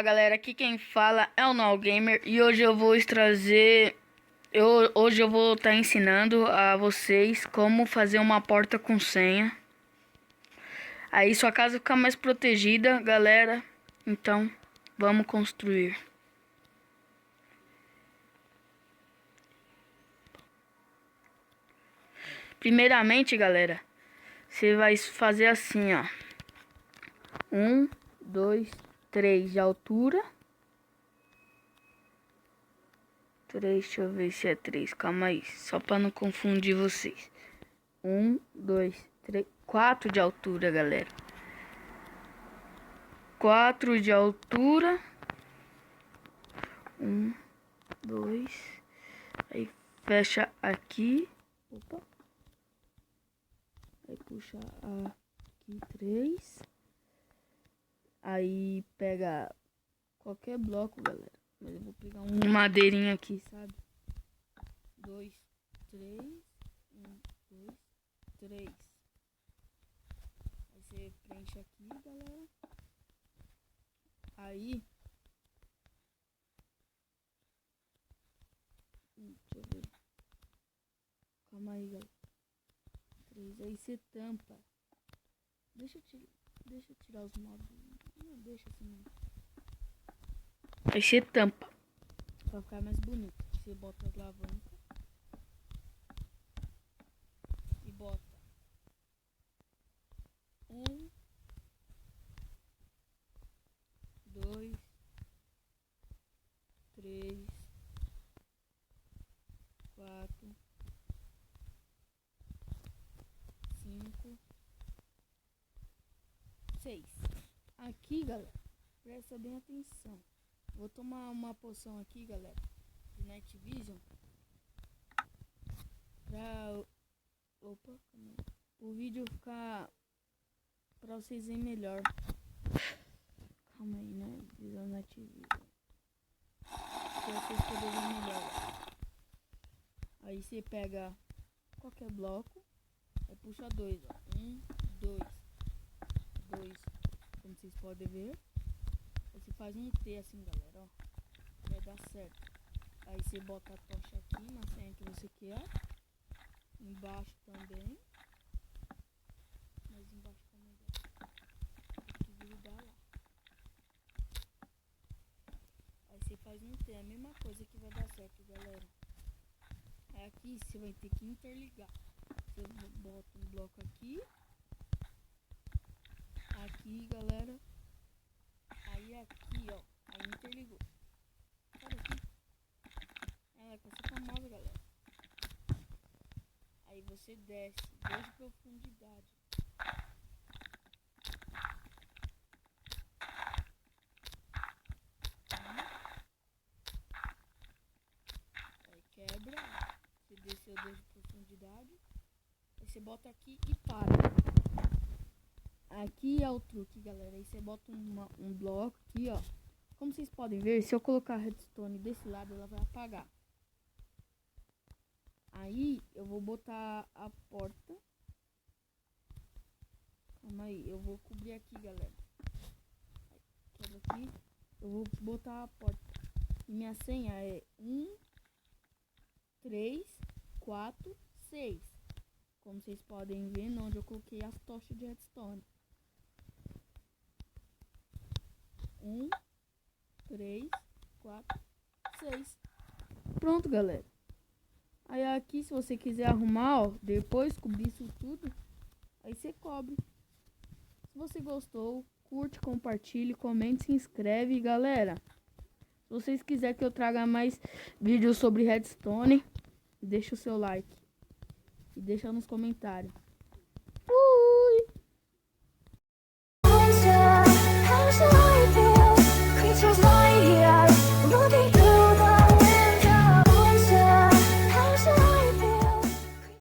Galera, aqui quem fala é o Null Gamer e hoje eu vou trazer, hoje eu vou estar ensinando a vocês como fazer uma porta com senha. Aí sua casa fica mais protegida, galera. Então, vamos construir. Primeiramente, galera, você vai fazer assim, ó. 1, 2, 3 de altura. 3, deixa eu ver se é 3, calma aí, só para não confundir vocês. 1, 2, 3, 4 de altura, galera. 4 de altura. 1, 2. Aí fecha aqui. Opa. Aí puxa aqui 3. Aí pega qualquer bloco, galera. Mas eu vou pegar um madeirinha aqui, sabe? 2, 3. 1, 2, 3. Aí você preenche aqui, galera. Aí. Deixa eu ver. Calma aí, galera. 3. Aí você tampa. Deixa eu tirar os módulos. Não, deixa assim mesmo. Aí você tampa. Pra ficar mais bonito. Você bota as alavancas. E bota 1, 2, 3, 4, 5, 6. Aqui, galera, presta bem atenção. Vou tomar uma poção aqui, galera, de Night Vision. O vídeo ficar pra vocês verem melhor. Calma aí, né? Visão Night Vision. Pra vocês poderem ver melhor. Aí você pega qualquer bloco. Aí puxa 2, ó. 1, 2, 2. Como vocês podem ver. Aí você faz um T assim, galera, ó. Vai dar certo. Aí você bota a tocha aqui na senha que você quer. Embaixo também. Mas embaixo também dá. Tem que grudar lá. Aí você faz um T, a mesma coisa que vai dar certo, galera. Aí aqui você vai ter que interligar. Você bota um bloco aqui. Aqui, galera. Aí aqui, ó. Aí interligou. Sabe aqui? É, com essa famosa, galera. Aí você desce 2 de profundidade. Aí quebra. Você desceu 2 de profundidade. Aí você bota aqui e para. Aqui é o truque, galera. Aí você bota um bloco aqui, ó. Como vocês podem ver, se eu colocar a redstone desse lado, ela vai apagar. Aí eu vou botar a porta. Calma aí, eu vou cobrir aqui, galera. Aí, aqui, eu vou botar a porta. E minha senha é 1, 3, 4, 6. Como vocês podem ver, onde eu coloquei as tochas de redstone. 1, 3, 4, 6. Pronto, galera. Aí aqui, se você quiser arrumar, ó, depois cobrir isso tudo, aí você cobre. Se você gostou, curte, compartilhe, comente, se inscreve, galera. Se vocês quiserem que eu traga mais vídeos sobre redstone, deixa o seu like e deixa nos comentários.